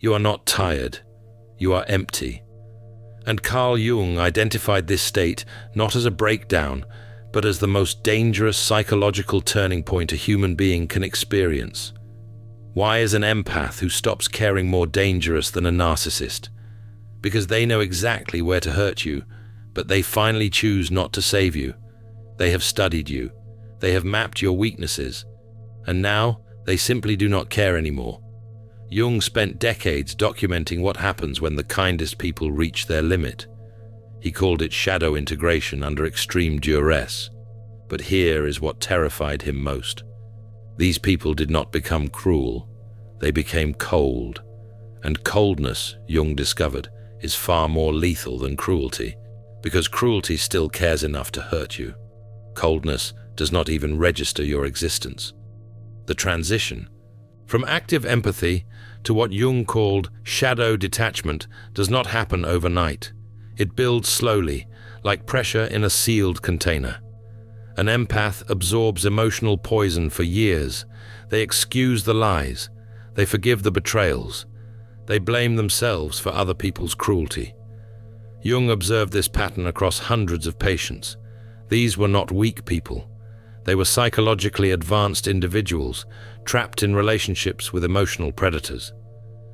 You are not tired. You are empty. And Carl Jung identified this state not as a breakdown, but as the most dangerous psychological turning point a human being can experience. Why is an empath who stops caring more dangerous than a narcissist? Because they know exactly where to hurt you, but they finally choose not to save you. They have studied you. They have mapped your weaknesses. And now, they simply do not care anymore. Jung spent decades documenting what happens when the kindest people reach their limit. He called it shadow integration under extreme duress. But here is what terrified him most. These people did not become cruel. They became cold. And coldness, Jung discovered, is far more lethal than cruelty, because cruelty still cares enough to hurt you. Coldness does not even register your existence. The transition from active empathy to what Jung called shadow detachment does not happen overnight. It builds slowly, like pressure in a sealed container. An empath absorbs emotional poison for years. They excuse the lies. They forgive the betrayals. They blame themselves for other people's cruelty. Jung observed this pattern across hundreds of patients. These were not weak people. They were psychologically advanced individuals, trapped in relationships with emotional predators.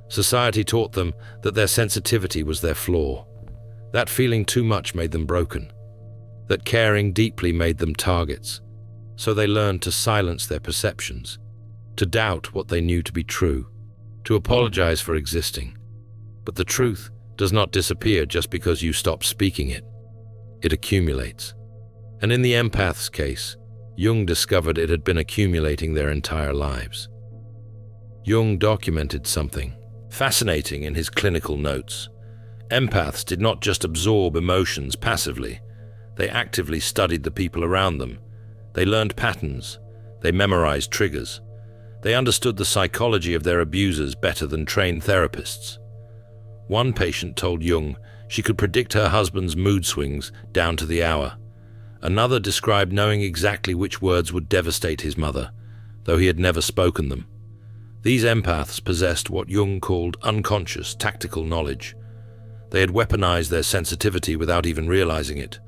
Society taught them that their sensitivity was their flaw. That feeling too much made them broken. That caring deeply made them targets. So they learned to silence their perceptions, to doubt what they knew to be true, to apologize for existing. But the truth does not disappear just because you stop speaking it. It accumulates. And in the empath's case, Jung discovered it had been accumulating their entire lives. Jung documented something fascinating in his clinical notes. Empaths did not just absorb emotions passively. They actively studied the people around them. They learned patterns. They memorized triggers. They understood the psychology of their abusers better than trained therapists. One patient told Jung she could predict her husband's mood swings down to the hour. Another described knowing exactly which words would devastate his mother, though he had never spoken them. These empaths possessed what Jung called unconscious tactical knowledge. They had weaponized their sensitivity without even realizing it.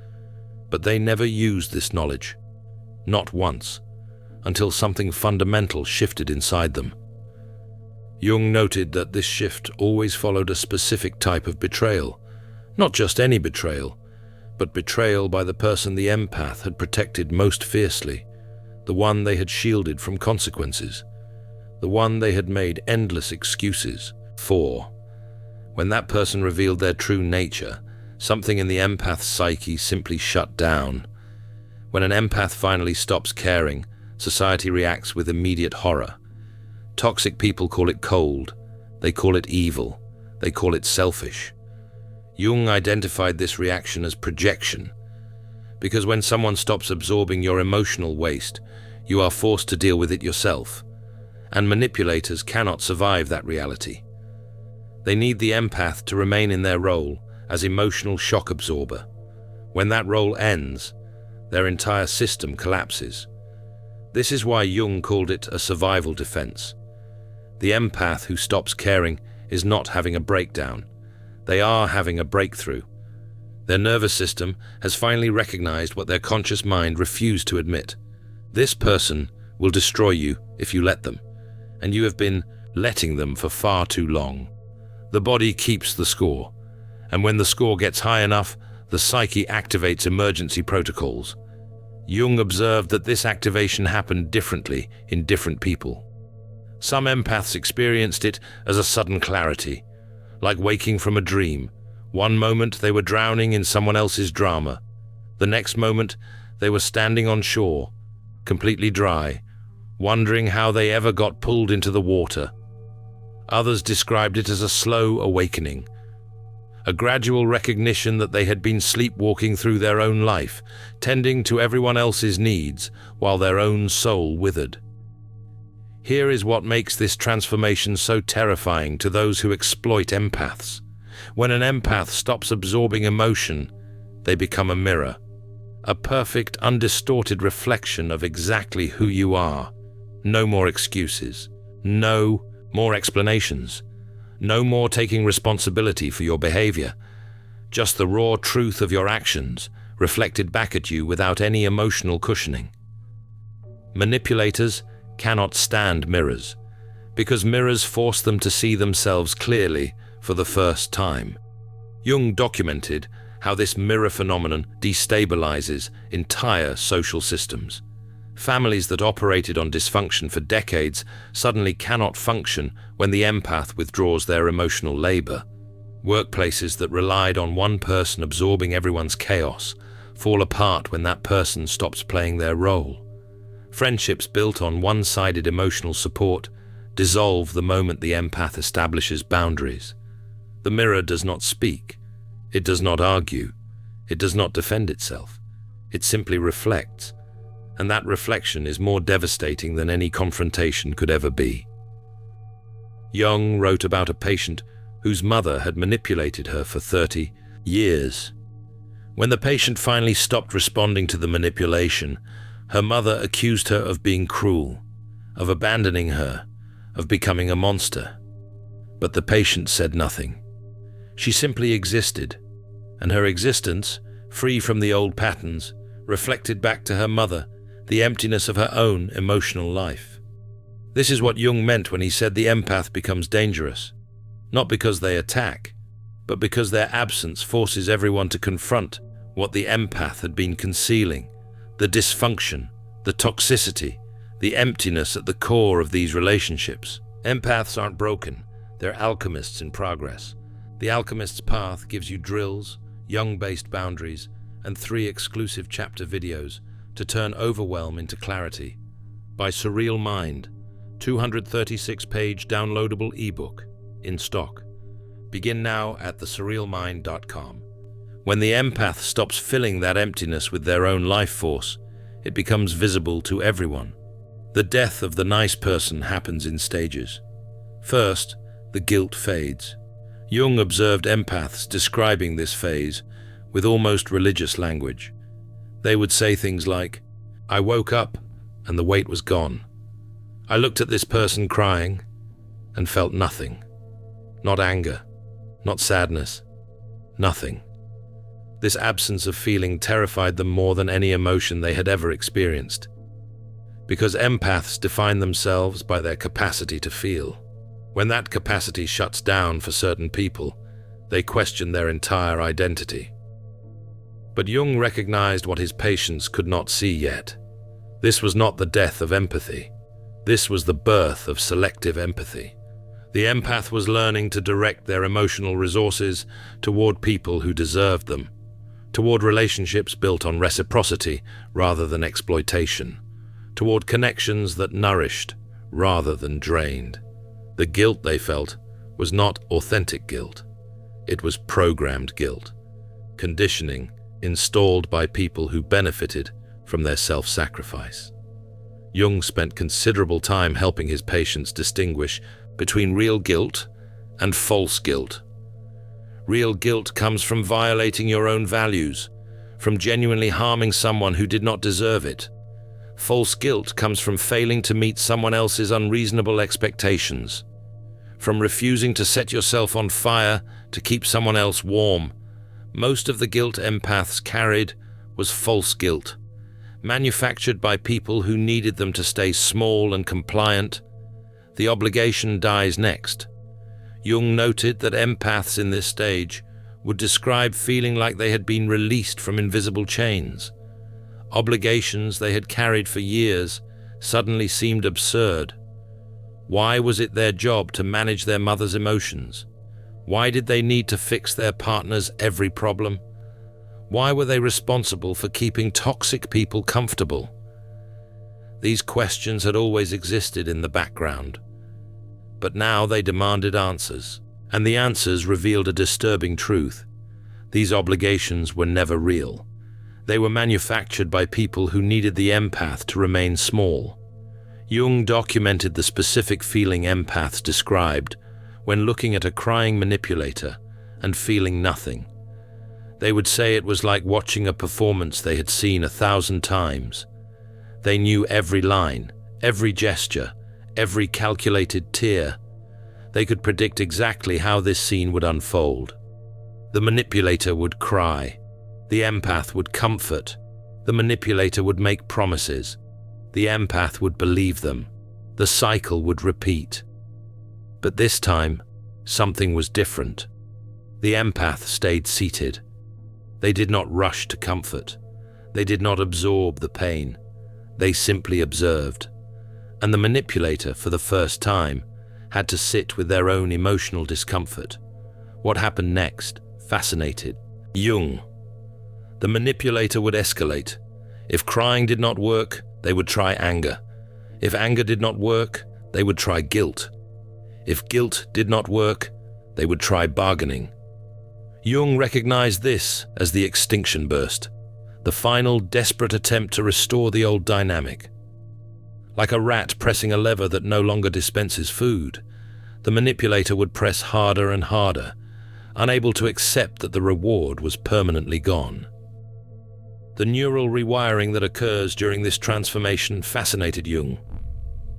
But they never used this knowledge. Not once, until something fundamental shifted inside them. Jung noted that this shift always followed a specific type of betrayal. Not just any betrayal, but betrayal by the person the empath had protected most fiercely, the one they had shielded from consequences, the one they had made endless excuses for. When that person revealed their true nature, something in the empath's psyche simply shut down. When an empath finally stops caring, society reacts with immediate horror. Toxic people call it cold. They call it evil. They call it selfish. Jung identified this reaction as projection, because when someone stops absorbing your emotional waste, you are forced to deal with it yourself, and manipulators cannot survive that reality. They need the empath to remain in their role as emotional shock absorber. When that role ends, their entire system collapses. This is why Jung called it a survival defense. The empath who stops caring is not having a breakdown. They are having a breakthrough. Their nervous system has finally recognized what their conscious mind refused to admit. This person will destroy you if you let them, and you have been letting them for far too long. The body keeps the score, and when the score gets high enough, the psyche activates emergency protocols. Jung observed that this activation happened differently in different people. Some empaths experienced it as a sudden clarity, like waking from a dream. One moment they were drowning in someone else's drama. The next moment they were standing on shore, completely dry, wondering how they ever got pulled into the water. Others described it as a slow awakening, a gradual recognition that they had been sleepwalking through their own life, tending to everyone else's needs while their own soul withered. Here is what makes this transformation so terrifying to those who exploit empaths. When an empath stops absorbing emotion, they become a mirror, a perfect, undistorted reflection of exactly who you are. No more excuses. No more explanations. No more taking responsibility for your behavior. Just the raw truth of your actions, reflected back at you without any emotional cushioning. Manipulators cannot stand mirrors, because mirrors force them to see themselves clearly for the first time. Jung documented how this mirror phenomenon destabilizes entire social systems. Families that operated on dysfunction for decades suddenly cannot function when the empath withdraws their emotional labor. Workplaces that relied on one person absorbing everyone's chaos fall apart when that person stops playing their role. Friendships built on one-sided emotional support dissolve the moment the empath establishes boundaries. The mirror does not speak. It does not argue. It does not defend itself. It simply reflects. And that reflection is more devastating than any confrontation could ever be. Jung wrote about a patient whose mother had manipulated her for 30 years. When the patient finally stopped responding to the manipulation, her mother accused her of being cruel, of abandoning her, of becoming a monster. But the patient said nothing. She simply existed, and her existence, free from the old patterns, reflected back to her mother the emptiness of her own emotional life. This is what Jung meant when he said the empath becomes dangerous, not because they attack, but because their absence forces everyone to confront what the empath had been concealing, the dysfunction, the toxicity, the emptiness at the core of these relationships. Empaths aren't broken, they're alchemists in progress. The Alchemist's Path gives you drills, Jung-based boundaries, and 3 exclusive chapter videos to turn overwhelm into clarity. By Surreal Mind, 236-page downloadable ebook, in stock. Begin now at thesurrealmind.com. When the empath stops filling that emptiness with their own life force, it becomes visible to everyone. The death of the nice person happens in stages. First, the guilt fades. Jung observed empaths describing this phase with almost religious language. They would say things like, "I woke up and the weight was gone. I looked at this person crying and felt nothing. Not anger, not sadness, nothing." This absence of feeling terrified them more than any emotion they had ever experienced. Because empaths define themselves by their capacity to feel. When that capacity shuts down for certain people, they question their entire identity. But Jung recognized what his patients could not see yet. This was not the death of empathy. This was the birth of selective empathy. The empath was learning to direct their emotional resources toward people who deserved them, toward relationships built on reciprocity rather than exploitation, toward connections that nourished rather than drained. The guilt they felt was not authentic guilt. It was programmed guilt, conditioning installed by people who benefited from their self-sacrifice. Jung spent considerable time helping his patients distinguish between real guilt and false guilt. Real guilt comes from violating your own values, from genuinely harming someone who did not deserve it. False guilt comes from failing to meet someone else's unreasonable expectations, from refusing to set yourself on fire to keep someone else warm. Most of the guilt empaths carried was false guilt, manufactured by people who needed them to stay small and compliant. The obligation dies next. Jung noted that empaths in this stage would describe feeling like they had been released from invisible chains. Obligations they had carried for years suddenly seemed absurd. Why was it their job to manage their mother's emotions? Why did they need to fix their partner's every problem? Why were they responsible for keeping toxic people comfortable? These questions had always existed in the background, but now they demanded answers, and the answers revealed a disturbing truth. These obligations were never real. They were manufactured by people who needed the empath to remain small. Jung documented the specific feeling empaths described when looking at a crying manipulator and feeling nothing. They would say it was like watching a performance they had seen 1,000 times. They knew every line, every gesture, every calculated tear. They could predict exactly how this scene would unfold. The manipulator would cry. The empath would comfort. The manipulator would make promises. The empath would believe them. The cycle would repeat. But this time, something was different. The empath stayed seated. They did not rush to comfort. They did not absorb the pain. They simply observed. And the manipulator, for the first time, had to sit with their own emotional discomfort. What happened next fascinated Jung. The manipulator would escalate. If crying did not work, they would try anger. If anger did not work, they would try guilt. If guilt did not work, they would try bargaining. Jung recognized this as the extinction burst, the final desperate attempt to restore the old dynamic. Like a rat pressing a lever that no longer dispenses food, the manipulator would press harder and harder, unable to accept that the reward was permanently gone. The neural rewiring that occurs during this transformation fascinated Jung.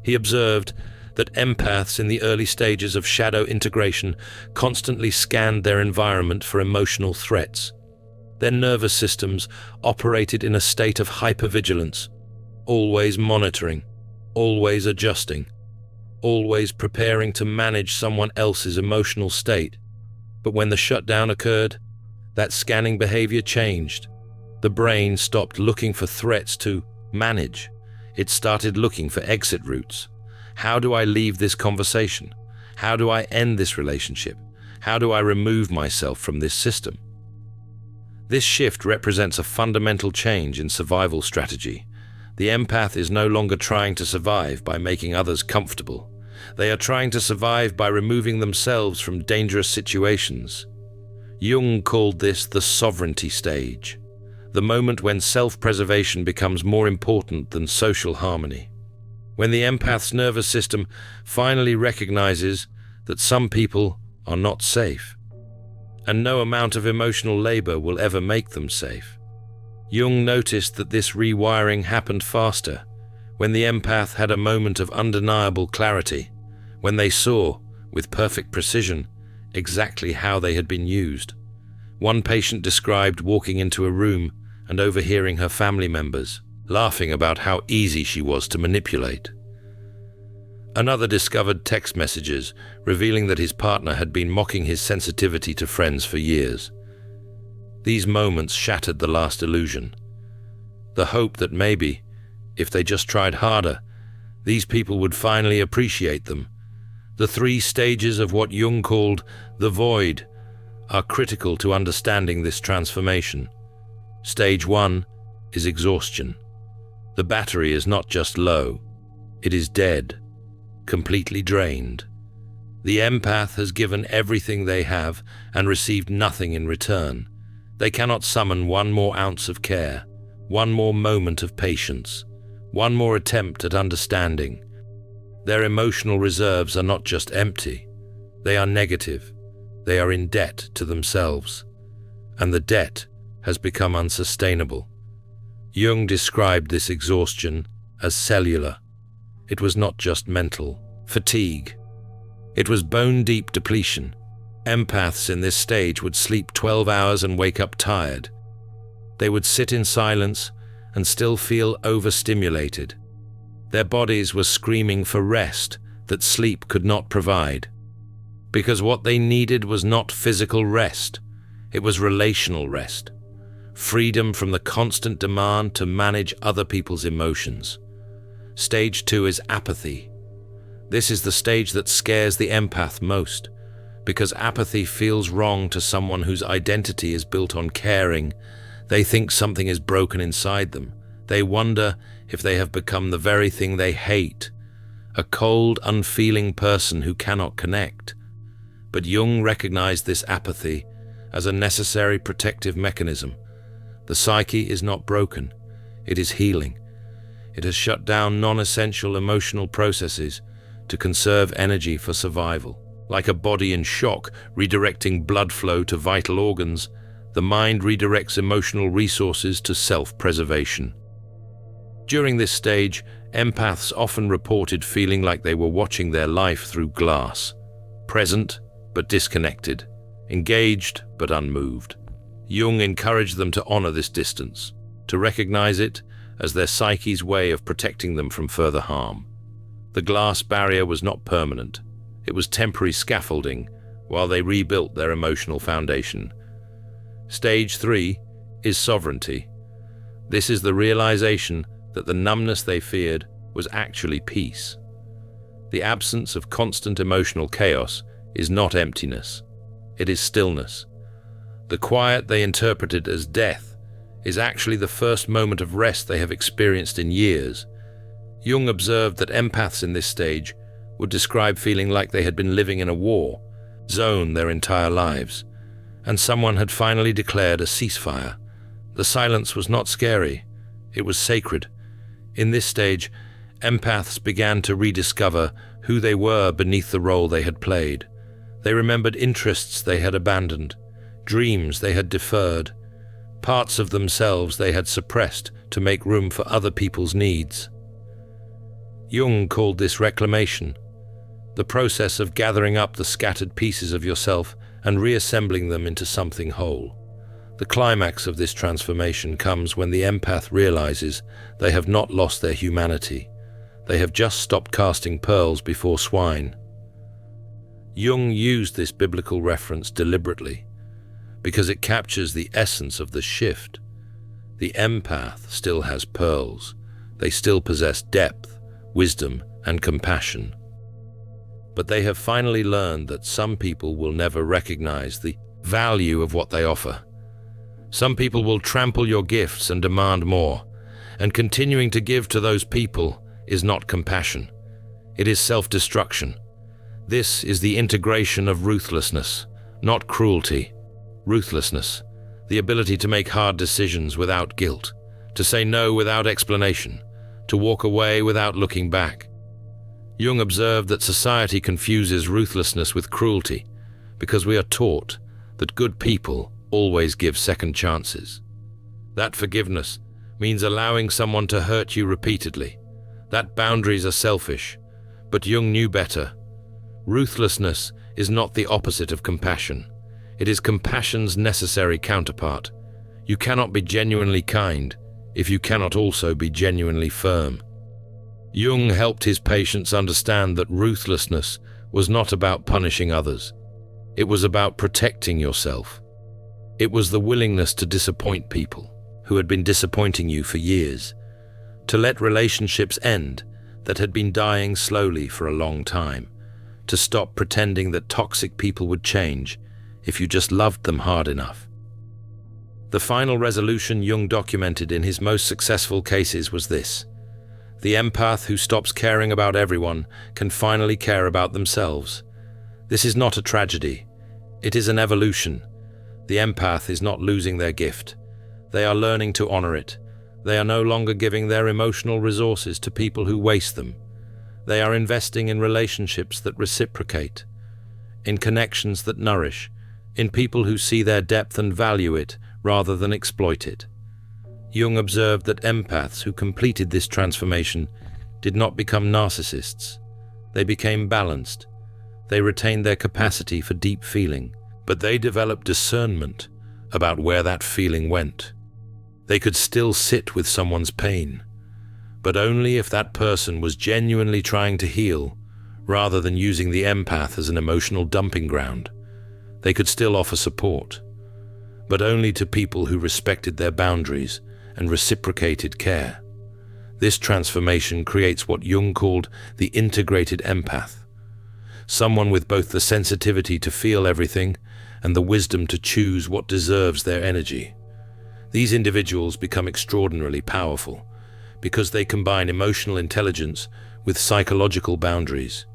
He observed that empaths in the early stages of shadow integration constantly scanned their environment for emotional threats. Their nervous systems operated in a state of hypervigilance, always monitoring, always adjusting, always preparing to manage someone else's emotional state. But when the shutdown occurred, that scanning behavior changed. The brain stopped looking for threats to manage. It started looking for exit routes. How do I leave this conversation? How do I end this relationship? How do I remove myself from this system? This shift represents a fundamental change in survival strategy. The empath is no longer trying to survive by making others comfortable. They are trying to survive by removing themselves from dangerous situations. Jung called this the sovereignty stage, the moment when self-preservation becomes more important than social harmony. When the empath's nervous system finally recognizes that some people are not safe, and no amount of emotional labor will ever make them safe. Jung noticed that this rewiring happened faster when the empath had a moment of undeniable clarity, when they saw, with perfect precision, exactly how they had been used. One patient described walking into a room and overhearing her family members laughing about how easy she was to manipulate. Another discovered text messages revealing that his partner had been mocking his sensitivity to friends for years. These moments shattered the last illusion. The hope that maybe, if they just tried harder, these people would finally appreciate them. The 3 stages of what Jung called the void are critical to understanding this transformation. Stage 1 is exhaustion. The battery is not just low, it is dead, completely drained. The empath has given everything they have and received nothing in return. They cannot summon one more ounce of care, one more moment of patience, one more attempt at understanding. Their emotional reserves are not just empty, they are negative. They are in debt to themselves, and the debt has become unsustainable. Jung described this exhaustion as cellular. It was not just mental fatigue. It was bone-deep depletion. Empaths in this stage would sleep 12 hours and wake up tired. They would sit in silence and still feel overstimulated. Their bodies were screaming for rest that sleep could not provide. Because what they needed was not physical rest, it was relational rest. Freedom from the constant demand to manage other people's emotions. Stage 2 is apathy. This is the stage that scares the empath most, because apathy feels wrong to someone whose identity is built on caring. They think something is broken inside them. They wonder if they have become the very thing they hate, a cold, unfeeling person who cannot connect. But Jung recognized this apathy as a necessary protective mechanism. The psyche is not broken, it is healing. It has shut down non-essential emotional processes to conserve energy for survival. Like a body in shock, redirecting blood flow to vital organs, the mind redirects emotional resources to self-preservation. During this stage, empaths often reported feeling like they were watching their life through glass. present but disconnected, engaged but unmoved. Jung encouraged them to honor this distance, to recognize it as their psyche's way of protecting them from further harm. The glass barrier was not permanent. It was temporary scaffolding while they rebuilt their emotional foundation. Stage 3 is sovereignty. This is the realization that the numbness they feared was actually peace. The absence of constant emotional chaos is not emptiness. It is stillness. The quiet they interpreted as death is actually the first moment of rest they have experienced in years. Jung observed that empaths in this stage would describe feeling like they had been living in a war zone their entire lives, and someone had finally declared a ceasefire. The silence was not scary, it was sacred. In this stage, empaths began to rediscover who they were beneath the role they had played. They remembered interests they had abandoned, dreams they had deferred, parts of themselves they had suppressed to make room for other people's needs. Jung called this reclamation, the process of gathering up the scattered pieces of yourself and reassembling them into something whole. The climax of this transformation comes when the empath realizes they have not lost their humanity. They have just stopped casting pearls before swine. Jung used this biblical reference deliberately because it captures the essence of the shift. The empath still has pearls. They still possess depth, wisdom, and compassion. But they have finally learned that some people will never recognize the value of what they offer. Some people will trample your gifts and demand more, and continuing to give to those people is not compassion. It is self-destruction. This is the integration of ruthlessness, not cruelty. Ruthlessness, the ability to make hard decisions without guilt, to say no without explanation, to walk away without looking back. Jung observed that society confuses ruthlessness with cruelty because we are taught that good people always give second chances. That forgiveness means allowing someone to hurt you repeatedly. That boundaries are selfish, but Jung knew better. Ruthlessness is not the opposite of compassion. It is compassion's necessary counterpart. You cannot be genuinely kind if you cannot also be genuinely firm. Jung helped his patients understand that ruthlessness was not about punishing others. It was about protecting yourself. It was the willingness to disappoint people who had been disappointing you for years, to let relationships end that had been dying slowly for a long time, to stop pretending that toxic people would change if you just loved them hard enough. The final resolution Jung documented in his most successful cases was this: the empath who stops caring about everyone can finally care about themselves. This is not a tragedy. It is an evolution. The empath is not losing their gift. They are learning to honor it. They are no longer giving their emotional resources to people who waste them. They are investing in relationships that reciprocate, in connections that nourish, in people who see their depth and value it rather than exploit it. Jung observed that empaths who completed this transformation did not become narcissists. They became balanced. They retained their capacity for deep feeling, but they developed discernment about where that feeling went. They could still sit with someone's pain, but only if that person was genuinely trying to heal, rather than using the empath as an emotional dumping ground. They could still offer support, but only to people who respected their boundaries and reciprocated care. This transformation creates what Jung called the integrated empath, someone with both the sensitivity to feel everything and the wisdom to choose what deserves their energy. These individuals become extraordinarily powerful because they combine emotional intelligence with psychological boundaries.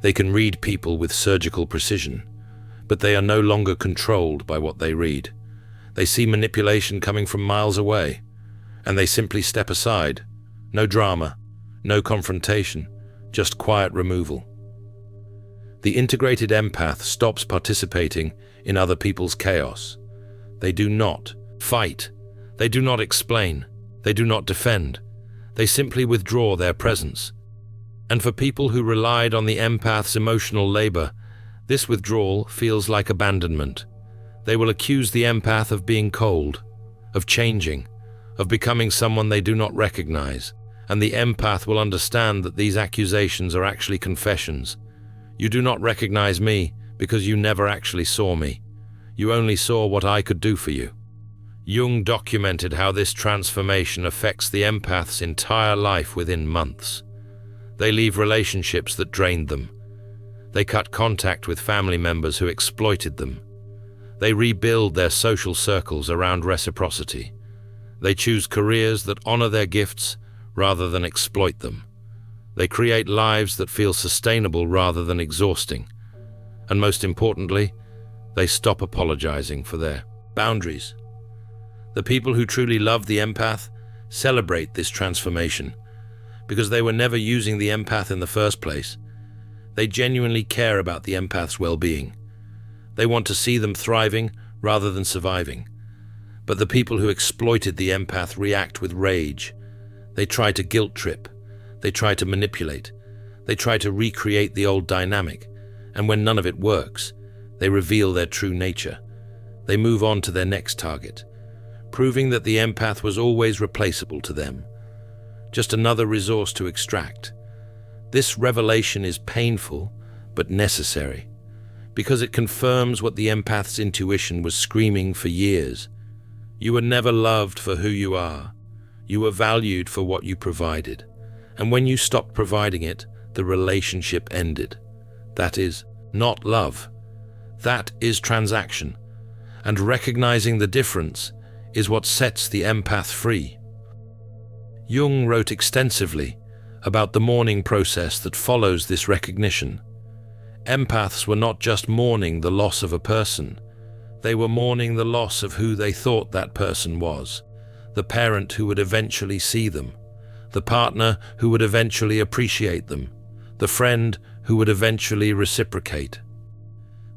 They can read people with surgical precision, but they are no longer controlled by what they read. They see manipulation coming from miles away, and they simply step aside. No drama, no confrontation, just quiet removal. The integrated empath stops participating in other people's chaos. They do not fight. They do not explain. They do not defend. They simply withdraw their presence. And for people who relied on the empath's emotional labor, This withdrawal feels like abandonment. They will accuse the empath of being cold, of changing, of becoming someone they do not recognize, and the empath will understand that these accusations are actually confessions. You do not recognize me because you never actually saw me. You only saw what I could do for you. Jung documented how this transformation affects the empath's entire life within months. They leave relationships that drained them. They cut contact with family members who exploited them. They rebuild their social circles around reciprocity. They choose careers that honor their gifts rather than exploit them. They create lives that feel sustainable rather than exhausting. And most importantly, they stop apologizing for their boundaries. The people who truly love the empath celebrate this transformation because they were never using the empath in the first place. They genuinely care about the empath's well-being. They want to see them thriving rather than surviving. But the people who exploited the empath react with rage. They try to guilt trip. They try to manipulate. They try to recreate the old dynamic. And when none of it works, they reveal their true nature. They move on to their next target, proving that the empath was always replaceable to them. Just another resource to extract. This revelation is painful, but necessary, because it confirms what the empath's intuition was screaming for years. You were never loved for who you are. You were valued for what you provided. And when you stopped providing it, the relationship ended. That is not love. That is transaction. And recognizing the difference is what sets the empath free. Jung wrote extensively about the mourning process that follows this recognition. Empaths were not just mourning the loss of a person. They were mourning the loss of who they thought that person was, the parent who would eventually see them, the partner who would eventually appreciate them, the friend who would eventually reciprocate.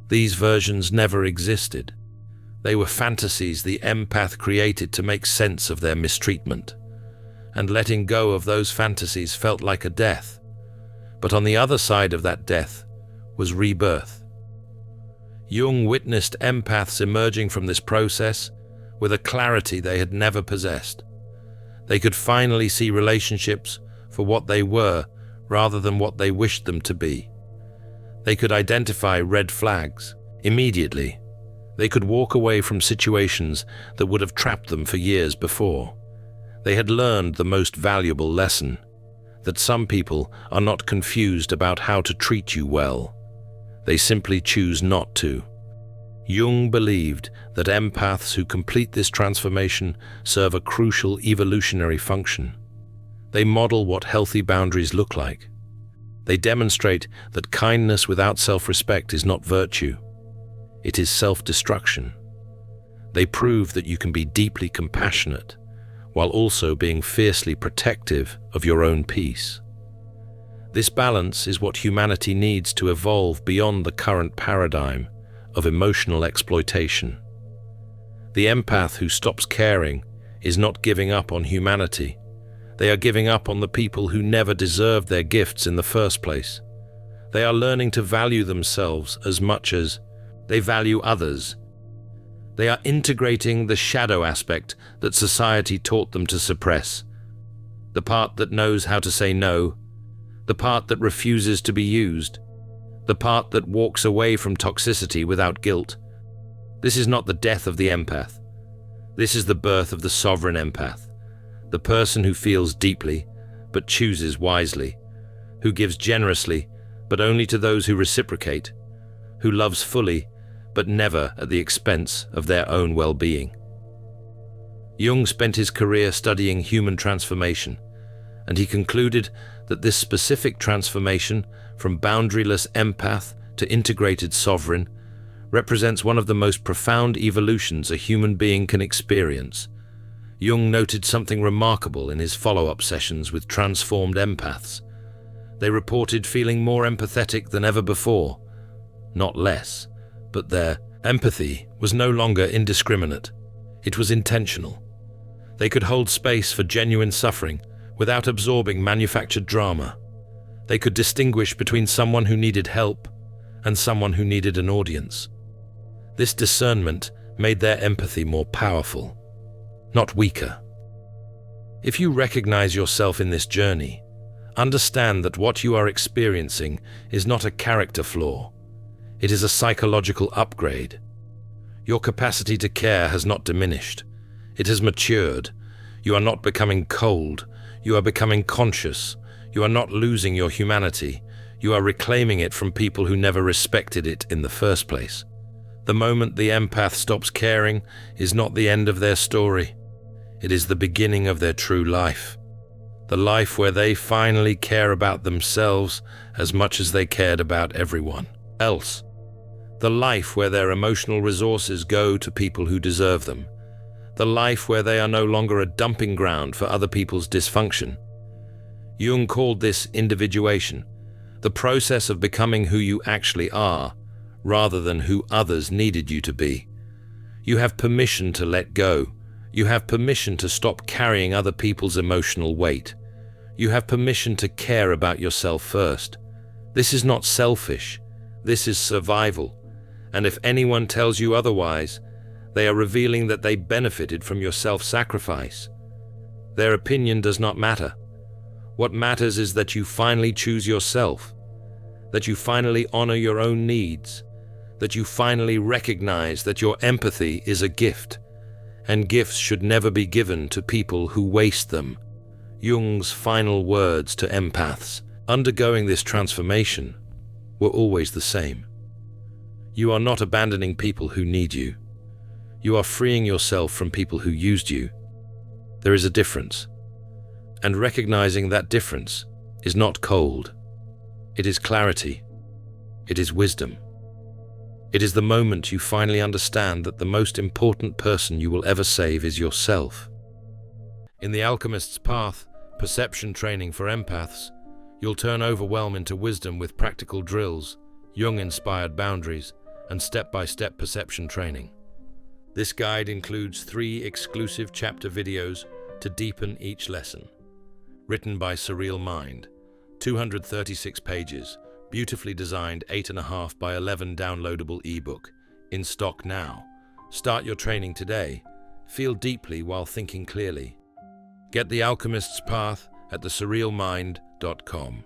These versions never existed. They were fantasies the empath created to make sense of their mistreatment. And letting go of those fantasies felt like a death. But on the other side of that death was rebirth. Jung witnessed empaths emerging from this process with a clarity they had never possessed. They could finally see relationships for what they were rather than what they wished them to be. They could identify red flags immediately. They could walk away from situations that would have trapped them for years before. They had learned the most valuable lesson, that some people are not confused about how to treat you well. They simply choose not to. Jung believed that empaths who complete this transformation serve a crucial evolutionary function. They model what healthy boundaries look like. They demonstrate that kindness without self-respect is not virtue. It is self-destruction. They prove that you can be deeply compassionate while also being fiercely protective of your own peace. This balance is what humanity needs to evolve beyond the current paradigm of emotional exploitation. The empath who stops caring is not giving up on humanity. They are giving up on the people who never deserved their gifts in the first place. They are learning to value themselves as much as they value others. They are integrating the shadow aspect that society taught them to suppress. The part that knows how to say no, the part that refuses to be used, the part that walks away from toxicity without guilt. This is not the death of the empath. This is the birth of the sovereign empath, the person who feels deeply but chooses wisely, who gives generously but only to those who reciprocate, who loves fully but never at the expense of their own well-being. Jung spent his career studying human transformation, and he concluded that this specific transformation from boundaryless empath to integrated sovereign represents one of the most profound evolutions a human being can experience. Jung noted something remarkable in his follow-up sessions with transformed empaths. They reported feeling more empathetic than ever before, not less. But their empathy was no longer indiscriminate. It was intentional. They could hold space for genuine suffering without absorbing manufactured drama. They could distinguish between someone who needed help and someone who needed an audience. This discernment made their empathy more powerful, not weaker. If you recognize yourself in this journey, understand that what you are experiencing is not a character flaw. It is a psychological upgrade. Your capacity to care has not diminished. It has matured. You are not becoming cold. You are becoming conscious. You are not losing your humanity. You are reclaiming it from people who never respected it in the first place. The moment the empath stops caring is not the end of their story. It is the beginning of their true life. The life where they finally care about themselves as much as they cared about everyone else. The life where their emotional resources go to people who deserve them. The life where they are no longer a dumping ground for other people's dysfunction. Jung called this individuation, the process of becoming who you actually are, rather than who others needed you to be. You have permission to let go. You have permission to stop carrying other people's emotional weight. You have permission to care about yourself first. This is not selfish. This is survival. And if anyone tells you otherwise, they are revealing that they benefited from your self-sacrifice. Their opinion does not matter. What matters is that you finally choose yourself, that you finally honor your own needs, that you finally recognize that your empathy is a gift, and gifts should never be given to people who waste them. Jung's final words to empaths undergoing this transformation were always the same. You are not abandoning people who need you. You are freeing yourself from people who used you. There is a difference, and recognizing that difference is not cold. It is clarity. It is wisdom. It is the moment you finally understand that the most important person you will ever save is yourself. In The Alchemist's Path, perception training for empaths, you'll turn overwhelm into wisdom with practical drills, Jung-inspired boundaries, and step-by-step perception training. This guide includes 3 exclusive chapter videos to deepen each lesson. Written by Surreal Mind, 236 pages, beautifully designed 8.5 by 11 downloadable ebook, in stock now. Start your training today. Feel deeply while thinking clearly. Get The Alchemist's Path at thesurrealmind.com.